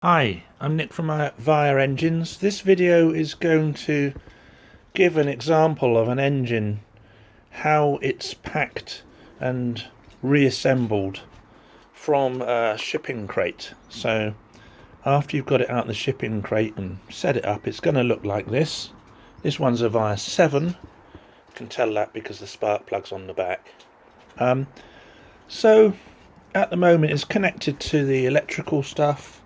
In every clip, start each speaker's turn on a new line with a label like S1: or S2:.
S1: Hi, I'm Nick from Vire Engines. This video is going to give an example of an engine, how it's packed and reassembled from a shipping crate. So after you've got it out of the shipping crate and set it up, it's going to look like this. This one's a Vire 7. You can tell that because the spark plug's on the back. So at the moment it's connected to the electrical stuff.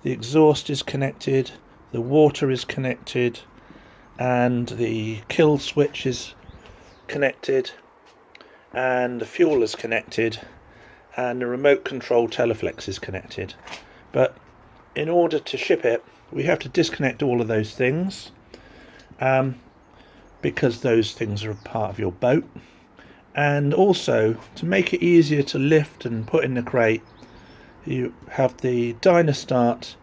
S1: The exhaust is connected, the water is connected, and the kill switch is connected, and the fuel is connected, and the remote control Teleflex is connected. But in order to ship it, we have to disconnect all of those things because those things are a part of your boat. And also, to make it easier to lift and put in the crate, you have the dynostart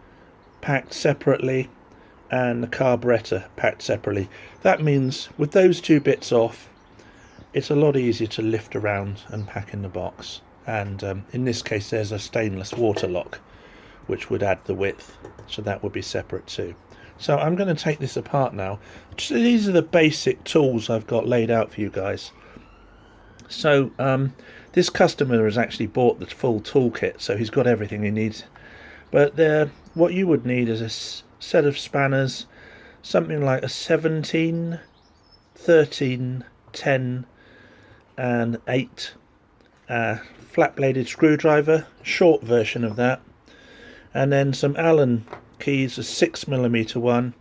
S1: packed separately and the carburetor packed separately. That means with those two bits off, it's a lot easier to lift around and pack in the box. And in this case there's a stainless water lock which would add the width, so that would be separate too. So I'm going to take this apart now. These are the basic tools I've got laid out for you guys. So this customer has actually bought the full toolkit, so he's got everything he needs. But what you would need is a set of spanners, something like a 17, 13, 10 and 8 flat bladed screwdriver, short version of that, and then some Allen keys, a 6mm one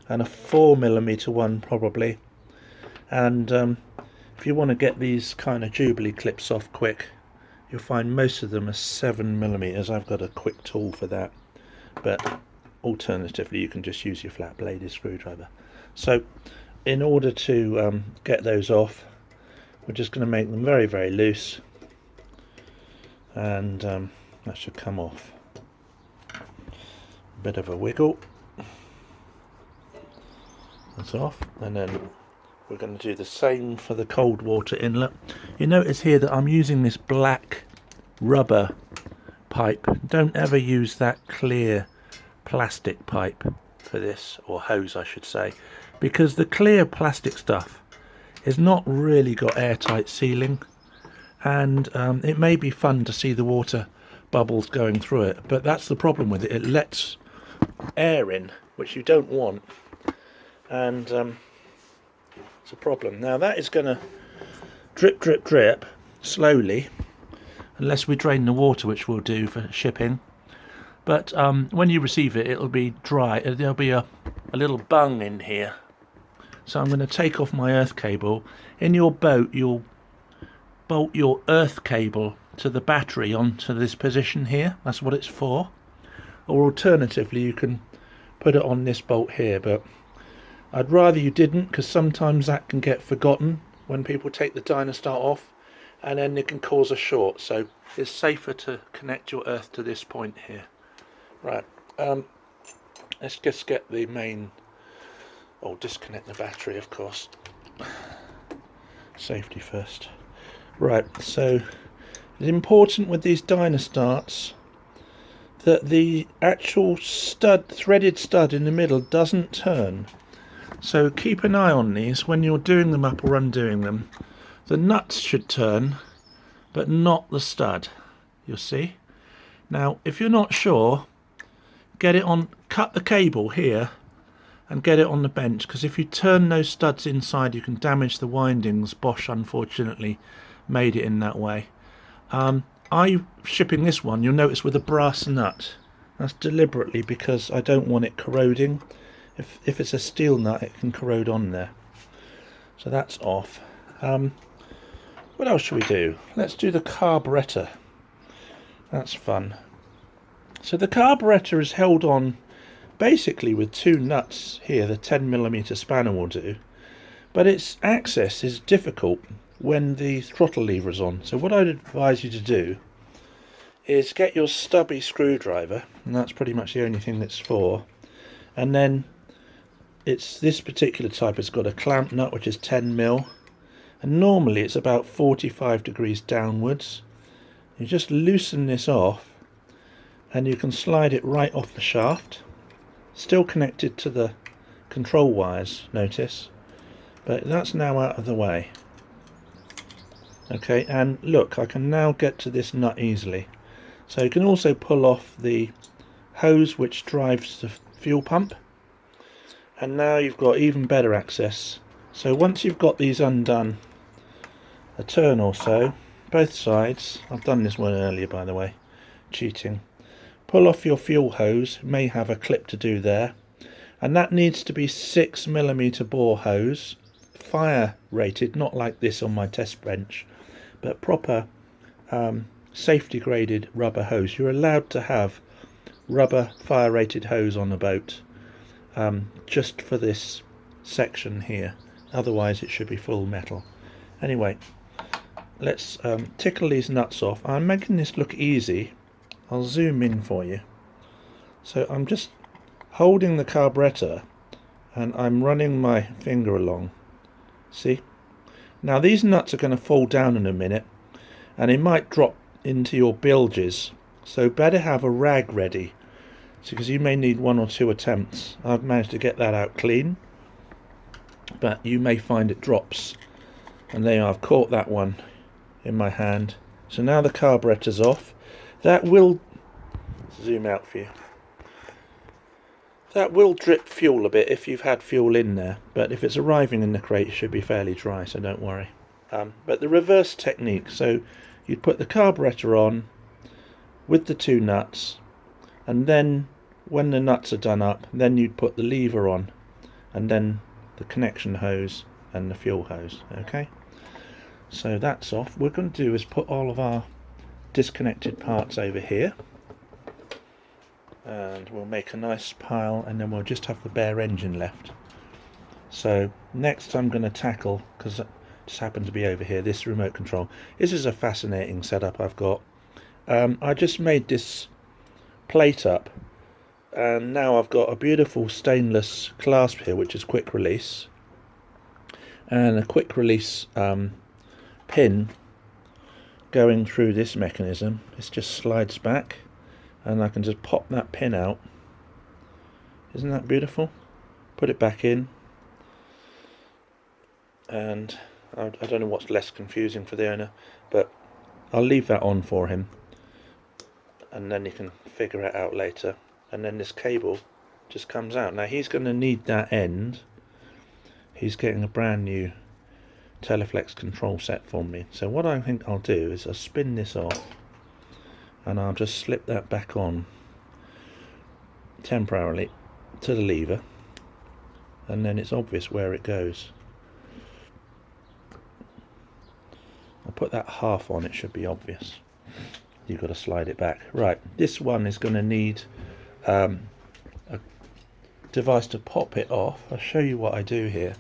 S1: and a 4mm one probably. And if you want to get these kind of Jubilee clips off quick, you'll find most of them are 7mm. I've got a quick tool for that, but alternatively you can just use your flat bladed screwdriver. So in order to get those off, we're just going to make them very, very loose, and that should come off. A bit of a wiggle. That's off, and then we're going to do the same for the cold water inlet. You notice here that I'm using this black rubber pipe. Don't ever use that clear plastic pipe for this, or hose I should say, because the clear plastic stuff is not really got airtight sealing, and it may be fun to see the water bubbles going through it, but that's the problem with it. It lets air in, which you don't want, and it's a problem. Now that is going to drip, drip, drip slowly, unless we drain the water, which we'll do for shipping. But when you receive it, it'll be dry. There'll be a little bung in here. So I'm going to take off my earth cable. In your boat, you'll bolt your earth cable to the battery onto this position here. That's what it's for. Or alternatively, you can put it on this bolt here, but I'd rather you didn't, because sometimes that can get forgotten when people take the dynostart off, and then it can cause a short. So it's safer to connect your earth to this point here. Right, let's just get the main, disconnect the battery, of course. Safety first. Right, so it's important with these dynastarts that the actual stud, threaded stud in the middle, doesn't turn. So keep an eye on these when you're doing them up or undoing them. The nuts should turn, but not the stud, you'll see. Now if you're not sure, get it on, cut the cable here and get it on the bench, because if you turn those studs inside you can damage the windings. Bosch unfortunately made it in that way. I'm shipping this one, you'll notice, with a brass nut. That's deliberately because I don't want it corroding. If it's a steel nut, it can corrode on there. So that's off. What else should we do? Let's do the carburetor. That's fun. So the carburetor is held on basically with two nuts here. The 10mm spanner will do, but its access is difficult when the throttle lever is on. So what I'd advise you to do is get your stubby screwdriver, and that's pretty much the only thing that's for, and then it's this particular type. It's got a clamp nut which is 10mm, and normally it's about 45 degrees downwards. You just loosen this off and you can slide it right off the shaft, still connected to the control wires, notice, but that's now out of the way. Okay, and look, I can now get to this nut easily. So you can also pull off the hose which drives the fuel pump, and now you've got even better access. So once you've got these undone a turn or so, both sides, I've done this one earlier by the way, cheating, pull off your fuel hose, you may have a clip to do there, and that needs to be 6mm bore hose, fire rated, not like this on my test bench, but proper safety graded rubber hose. You're allowed to have rubber fire rated hose on a boat, just for this section here, otherwise it should be full metal. Anyway, let's tickle these nuts off. I'm making this look easy. I'll zoom in for you. So I'm just holding the carburetor and I'm running my finger along. See? Now these nuts are going to fall down in a minute and it might drop into your bilges, so better have a rag ready, because you may need 1 or 2 attempts. I've managed to get that out clean, but you may find it drops, and there I've caught that one in my hand. So now the carburetor's off. That will zoom out for you. That will drip fuel a bit if you've had fuel in there, but if it's arriving in the crate it should be fairly dry, so don't worry. But the reverse technique, so you'd put the carburetor on with the 2 nuts, and then when the nuts are done up, then you'd put the lever on, and then the connection hose and the fuel hose. Okay, so that's off. What we're going to do is put all of our disconnected parts over here, and we'll make a nice pile, and then we'll just have the bare engine left. So next I'm going to tackle, because it just happened to be over here, this remote control. This is a fascinating setup I've got. I just made this plate up, and now I've got a beautiful stainless clasp here which is quick release, and a quick release pin going through this mechanism. This just slides back and I can just pop that pin out. Isn't that beautiful? Put it back in, and I don't know what's less confusing for the owner, but I'll leave that on for him and then he can figure it out later. And then this cable just comes out. Now he's going to need that end. He's getting a brand new Teleflex control set for me. So what I think I'll do is I'll spin this off and I'll just slip that back on temporarily to the lever, and then it's obvious where it goes. I'll put that half on, it should be obvious. You've got to slide it back. Right, this one is going to need a device to pop it off. I'll show you what I do here.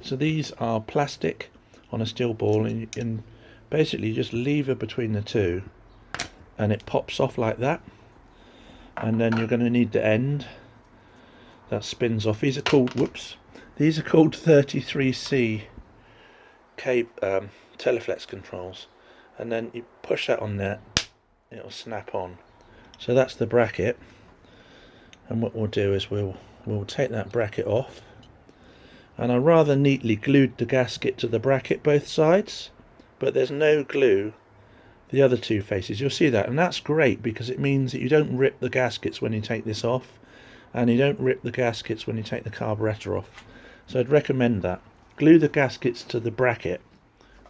S1: So these are plastic on a steel ball, and you can basically just lever between the two and it pops off like that, and then you're going to need the end that spins off. These are called, whoops, these are called 33C Teleflex controls, and then you push that on there, it'll snap on. So that's the bracket, and what we'll do is we'll take that bracket off, and I rather neatly glued the gasket to the bracket both sides, but there's no glue the other 2 faces. You'll see that, and that's great because it means that you don't rip the gaskets when you take this off, and you don't rip the gaskets when you take the carburetor off. So I'd recommend that. Glue the gaskets to the bracket,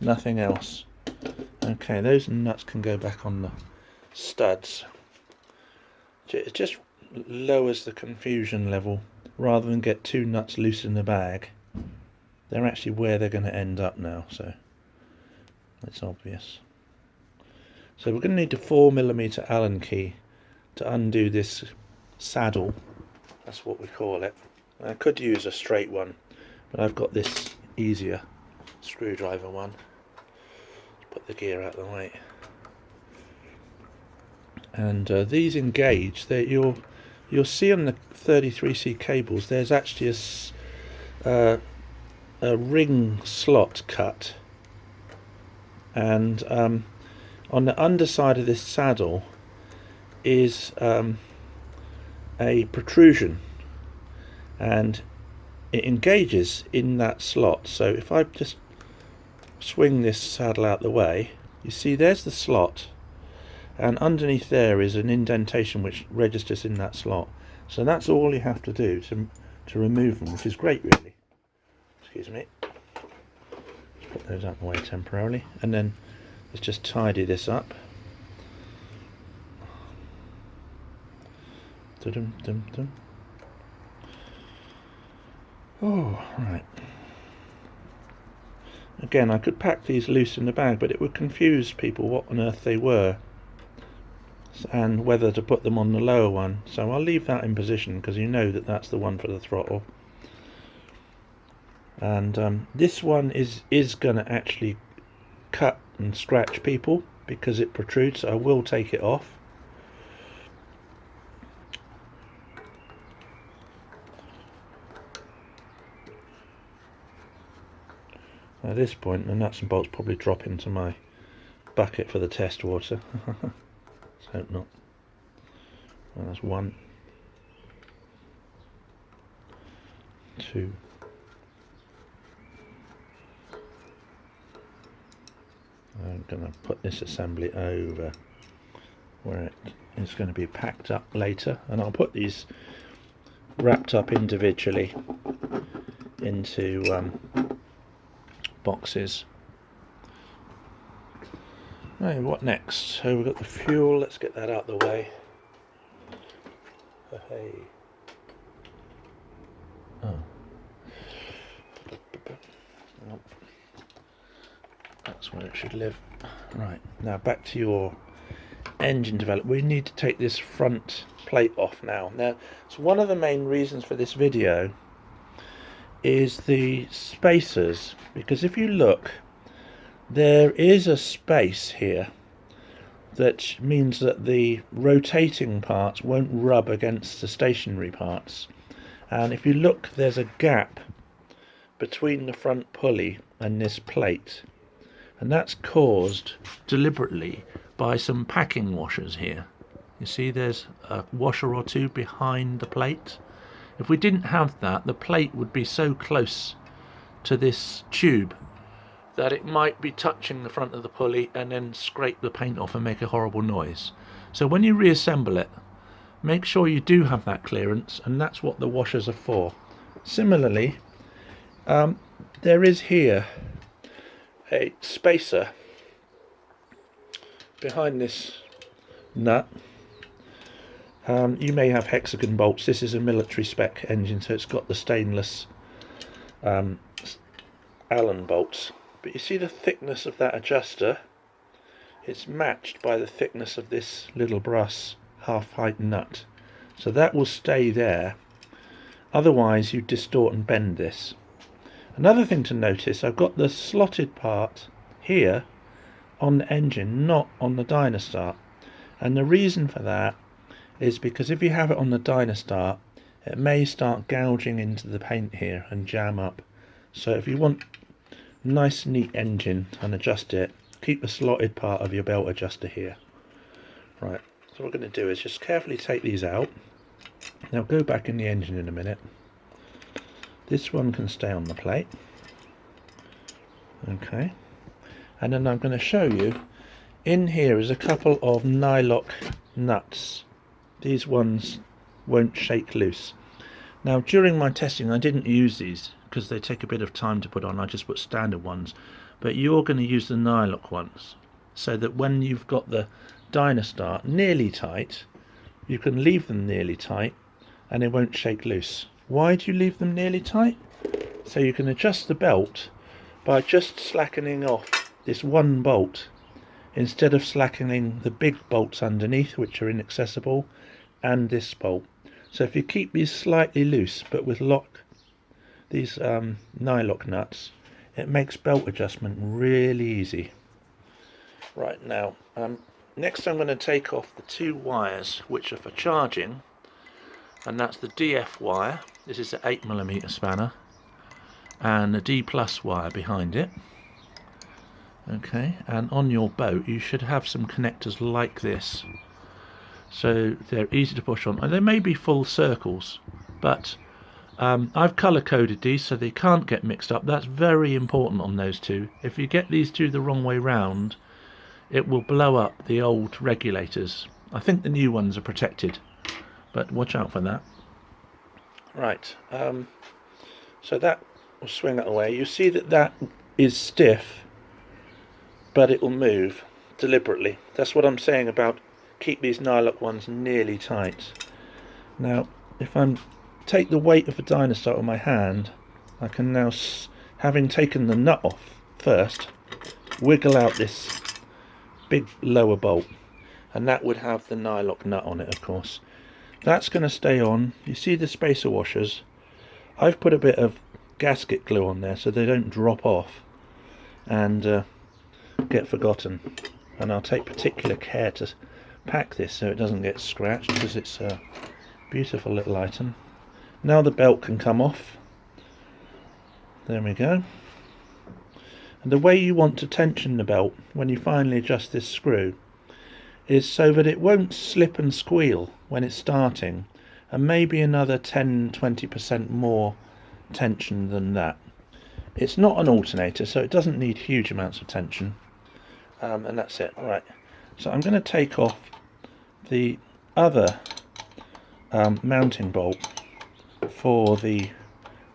S1: nothing else. Okay, those nuts can go back on the studs. It just lowers the confusion level. Rather than get 2 nuts loose in the bag, they're actually where they're going to end up now, so it's obvious. So we're going to need a 4mm Allen key to undo this saddle. That's what we call it. I could use a straight one, but I've got this easier screwdriver one. Put the gear out of the way. And these engage. You'll see on the 33C cables there's actually a ring slot cut, and on the underside of this saddle is a protrusion, and it engages in that slot. So if I just swing this saddle out the way, you see there's the slot, and underneath there is an indentation which registers in that slot. So that's all you have to do to remove them, which is great really. Excuse me. Let's put those out of the way temporarily, and then let's just tidy this up. Dum-dum-dum-dum. Oh, right. Again, I could pack these loose in the bag, but it would confuse people what on earth they were and whether to put them on the lower one. So I'll leave that in position because you know that that's the one for the throttle. And this one is going to actually cut and scratch people because it protrudes, so I will take it off. At this point the nuts and bolts probably drop into my bucket for the test water. Let's hope not. Well, that's 1, 2, I'm going to put this assembly over where it is going to be packed up later, and I'll put these wrapped up individually into boxes. Right, what next? So we've got the fuel, let's get that out of the way. Hey. Oh. That's where it should live. Right, now back to your engine development. We need to take this front plate off now. Now, so one of the main reasons for this video is the spacers, because if you look, there is a space here that means that the rotating parts won't rub against the stationary parts, and if you look, there's a gap between the front pulley and this plate, and that's caused deliberately by some packing washers here. You see there's a washer or two behind the plate. If we didn't have that, the plate would be so close to this tube that it might be touching the front of the pulley and then scrape the paint off and make a horrible noise. So when you reassemble it, make sure you do have that clearance, and that's what the washers are for. Similarly, there is here a spacer behind this nut. You may have hexagon bolts. This is a military spec engine, so it's got the stainless Allen bolts. But you see the thickness of that adjuster? It's matched by the thickness of this little brass half-height nut. So that will stay there. Otherwise you distort and bend this. Another thing to notice, I've got the slotted part here on the engine, not on the dynostart. And the reason for that is because if you have it on the dynostart, it may start gouging into the paint here and jam up. So if you want a nice neat engine and adjust it, keep the slotted part of your belt adjuster here. Right, so what we're going to do is just carefully take these out. Now go back in the engine in a minute. This one can stay on the plate. Okay, and then I'm going to show you, in here is a couple of nylock nuts. These ones won't shake loose. Now during my testing I didn't use these because they take a bit of time to put on. I just put standard ones, but you're going to use the nylock ones so that when you've got the dynostart nearly tight, you can leave them nearly tight and they won't shake loose. Why do you leave them nearly tight? So you can adjust the belt by just slackening off this one bolt instead of slackening the big bolts underneath, which are inaccessible, and this bolt. So if you keep these slightly loose but with these nylock nuts, it makes belt adjustment really easy. Right, now next I'm going to take off the 2 wires which are for charging, and that's the DF wire. This is the 8mm spanner, and the D+ wire behind it. Okay, and on your boat you should have some connectors like this. so they're easy to push on, and they may be full circles, but I've colour coded these so they can't get mixed up. That's very important on those two. If you get these two the wrong way round, it will blow up the old regulators. I think the new ones are protected, but watch out for that. Right, so that will swing that away. You see that that is stiff, but it will move deliberately. That's what I'm saying about keep these nylock ones nearly tight. Now, if I take the weight of the dynostart on my hand, I can now, having taken the nut off first, wiggle out this big lower bolt, and that would have the nylock nut on it, of course. That's going to stay on. You see the spacer washers? I've put a bit of gasket glue on there so they don't drop off and get forgotten, and I'll take particular care to pack this so it doesn't get scratched, because it's a beautiful little item. Now the belt can come off. There we go. And the way you want to tension the belt when you finally adjust this screw is so that it won't slip and squeal when it's starting, and maybe another 10-20% more tension than that. It's not an alternator, so it doesn't need huge amounts of tension, and that's it. Alright, so I'm going to take off the other mounting bolt for the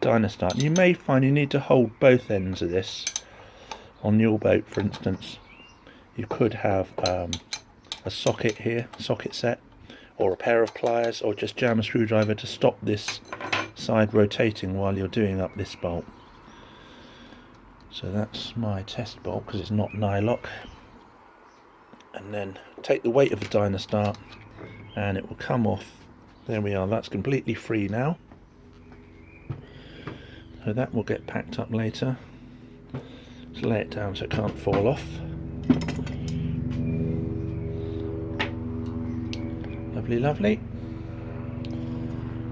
S1: dynostart. You may find you need to hold both ends of this. On your boat, for instance, you could have a socket here, socket set, or a pair of pliers, or just jam a screwdriver to stop this side rotating while you're doing up this bolt. So that's my test bolt, because it's not nylock. And then take the weight of the dynostart and it will come off. There we are, that's completely free now. So that will get packed up later. Just lay it down so it can't fall off. Lovely, lovely.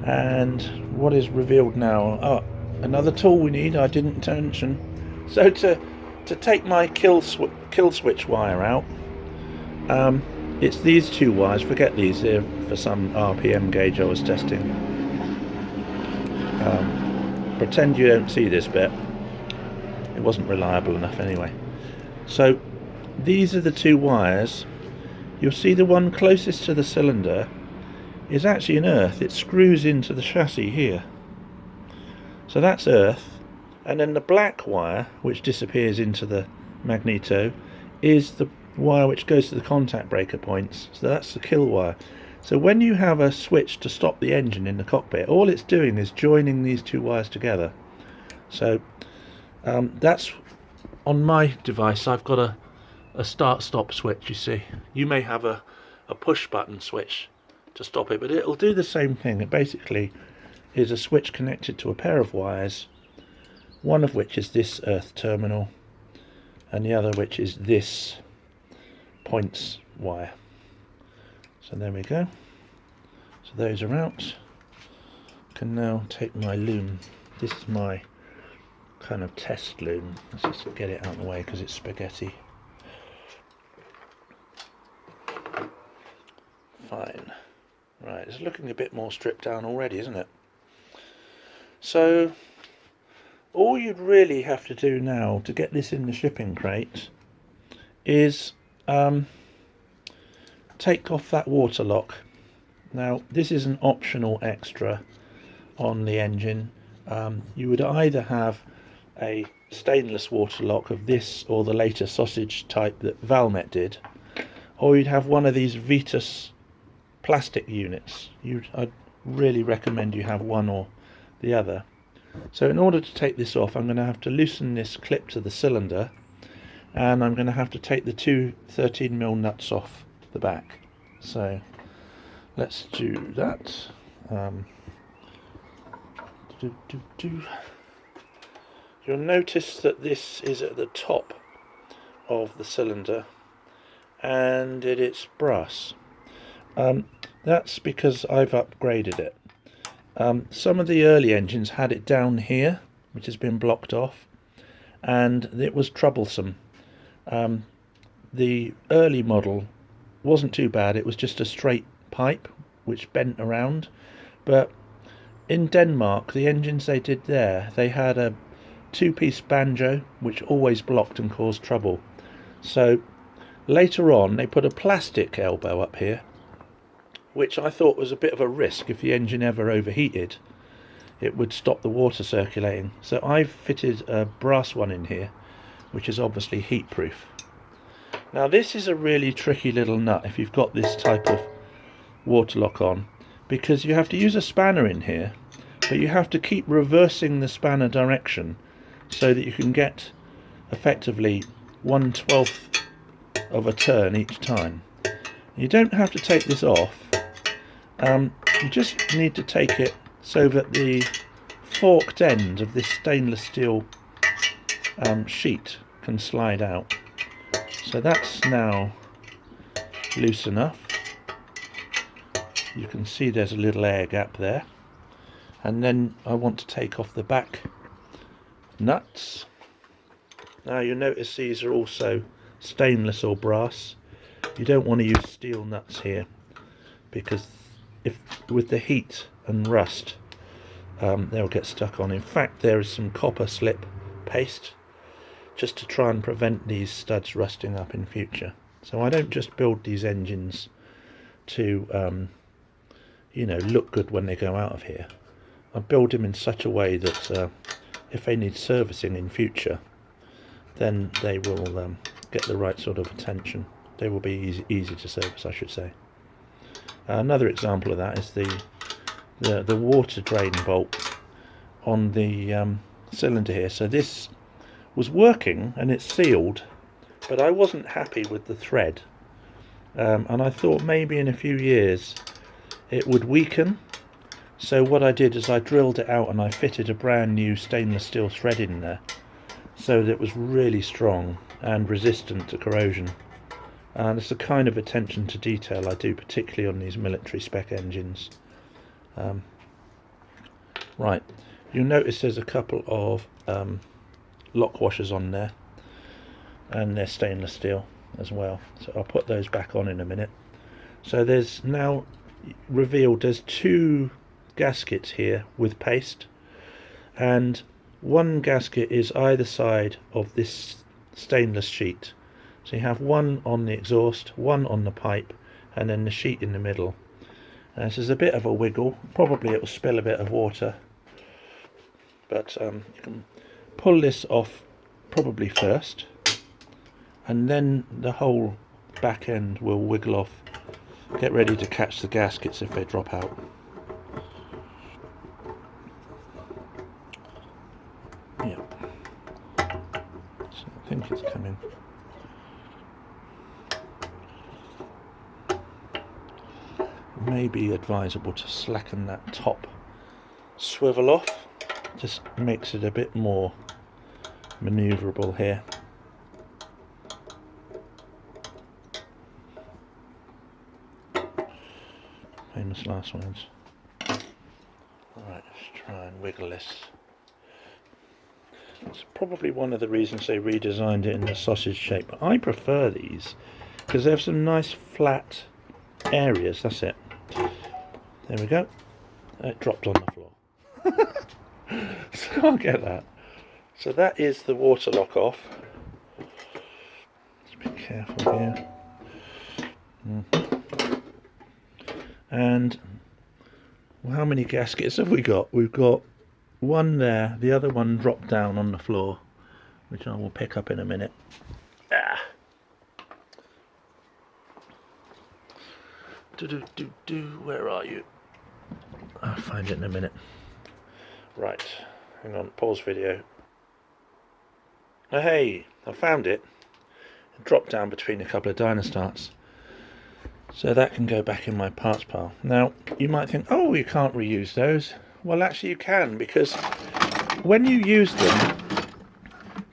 S1: And what is revealed now? Oh, another tool we need I didn't mention. So to take my kill switch wire out, it's these two wires. Forget these, they're for some RPM gauge I was testing. Pretend you don't see this bit. It wasn't reliable enough anyway. So these are the two wires. You'll see the one closest to the cylinder is actually an earth. It screws into the chassis here. So that's earth. And then the black wire, which disappears into the magneto, is the wire which goes to the contact breaker points. So that's the kill wire. So when you have a switch to stop the engine in the cockpit, all it's doing is joining these two wires together. So that's on my device. I've got a start-stop switch, you see. You may have a push button switch to stop it, but it'll do the same thing. It basically is a switch connected to a pair of wires, one of which is this earth terminal and the other which is this points wire. So there we go. So those are out. Can now take my loom. This is my kind of test loom. Let's just get it out of the way because it's spaghetti. Fine. Right, it's looking a bit more stripped down already, isn't it? So all you'd really have to do now to get this in the shipping crate is take off that water lock. Now this is an optional extra on the engine. You would either have a stainless water lock of this or the later sausage type that Valmet did, or you'd have one of these Vitus plastic units. I'd really recommend you have one or the other. So in order to take this off, I'm going to have to loosen this clip to the cylinder, and I'm going to have to take the two 13mm nuts off the back. So let's do that. You'll notice that this is at the top of the cylinder and it's brass. That's because I've upgraded it. Some of the early engines had it down here, which has been blocked off, and it was troublesome. The early model wasn't too bad. It was just a straight pipe which bent around. But in Denmark, the engines they did there, they had a two-piece banjo which always blocked and caused trouble. So later on they put a plastic elbow up here, which I thought was a bit of a risk. If the engine ever overheated, it would stop the water circulating. So I've fitted a brass one in here, which is obviously heat proof. Now this is a really tricky little nut if you've got this type of water lock on, because you have to use a spanner in here, but you have to keep reversing the spanner direction so that you can get effectively 1/12 of a turn each time. You don't have to take this off, you just need to take it so that the forked end of this stainless steel sheet can slide out. So that's now loose enough. You can see there's a little air gap there. And then I want to take off the back nuts. Now you'll notice these are also stainless or brass. You don't want to use steel nuts here, because if with the heat and rust they'll get stuck on. In fact, there is some copper slip paste just to try and prevent these studs rusting up in future. So I don't just build these engines to you know, look good when they go out of here. I build them in such a way that if they need servicing in future, then they will get the right sort of attention. They will be easy to service, I should say. Another example of that is the water drain bolt on the cylinder here. So this was working and it's sealed, but I wasn't happy with the thread, and I thought maybe in a few years it would weaken. So what I did is I drilled it out and I fitted a brand new stainless steel thread in there, so that it was really strong and resistant to corrosion. And it's the kind of attention to detail I do, particularly on these military spec engines. Right, you'll notice there's a couple of lock washers on there, and they're stainless steel as well, so I'll put those back on in a minute. So there's now revealed there's two gaskets here with paste, and one gasket is either side of this stainless sheet. So you have one on the exhaust, one on the pipe, and then the sheet in the middle. This is a bit of a wiggle, probably it will spill a bit of water, but you can pull this off probably first, and then the whole back end will wiggle off. Get ready to catch the gaskets if they drop out. Yeah, so I think it's coming. It may be advisable to slacken that top swivel off, just makes it a bit more manoeuvrable here. Famous last words. Alright, let's try and wiggle this. It's probably one of the reasons they redesigned it in the sausage shape. But I prefer these because they have some nice flat areas. That's it. There we go. It dropped on the floor. So I'll get that. So that is the water lock off. Just be careful here. And how many gaskets have we got? We've got one there, the other one dropped down on the floor, which I will pick up in a minute. Where are you? I'll find it in a minute. Right, hang on, pause video. Oh hey, I found it. It dropped down between a couple of dynastarts. So that can go back in my parts pile. Now, you might think, oh, you can't reuse those. Well, actually you can, because when you use them,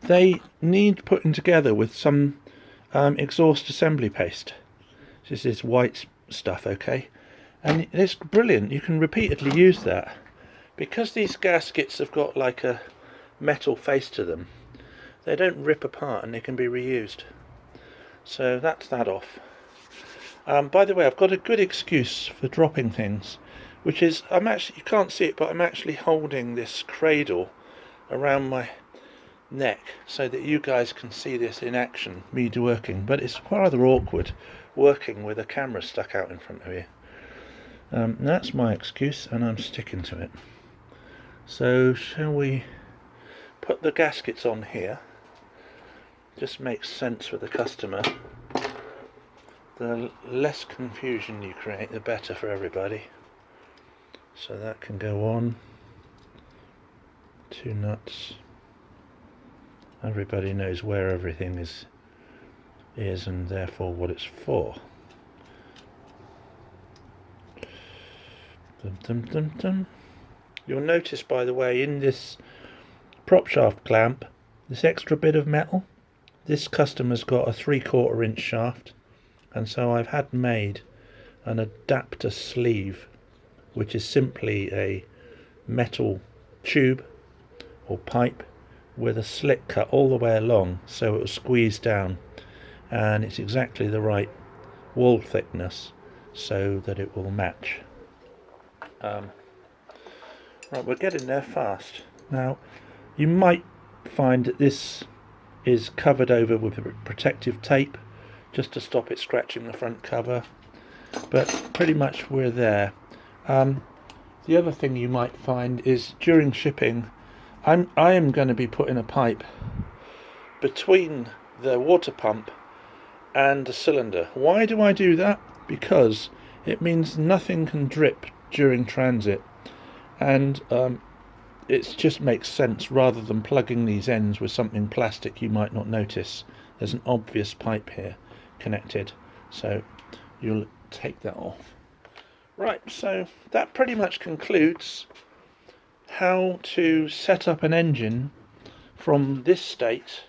S1: they need putting together with some exhaust assembly paste. This is white stuff, okay? And it's brilliant. You can repeatedly use that. Because these gaskets have got like a metal face to them, they don't rip apart and they can be reused. So that's that off. By the way, I've got a good excuse for dropping things, which is you can't see it, but I'm actually holding this cradle around my neck so that you guys can see this in action, me working, but it's rather awkward working with a camera stuck out in front of you. That's my excuse and I'm sticking to it. So shall we put the gaskets on here? Just makes sense for the customer. The less confusion you create, the better for everybody. So that can go on. 2 nuts. Everybody knows where everything is and therefore what it's for. Dum, dum, dum, dum. You'll notice, by the way, in this prop shaft clamp, this extra bit of metal, this customer's got a 3/4 inch shaft, and so I've had made an adapter sleeve, which is simply a metal tube or pipe with a slit cut all the way along so it will squeeze down, and it's exactly the right wall thickness so that it will match. Right, we're getting there fast. Now, you might find that this is covered over with protective tape just to stop it scratching the front cover, but pretty much we're there. The other thing you might find is during shipping, I am going to be putting a pipe between the water pump and the cylinder. Why do I do that? Because it means nothing can drip during transit, and it just makes sense rather than plugging these ends with something plastic you might not notice. There's an obvious pipe here connected, so you'll take that off. Right, so that pretty much concludes how to set up an engine from this state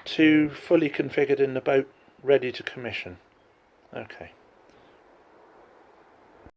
S1: to fully configured in the boat, ready to commission. Okay.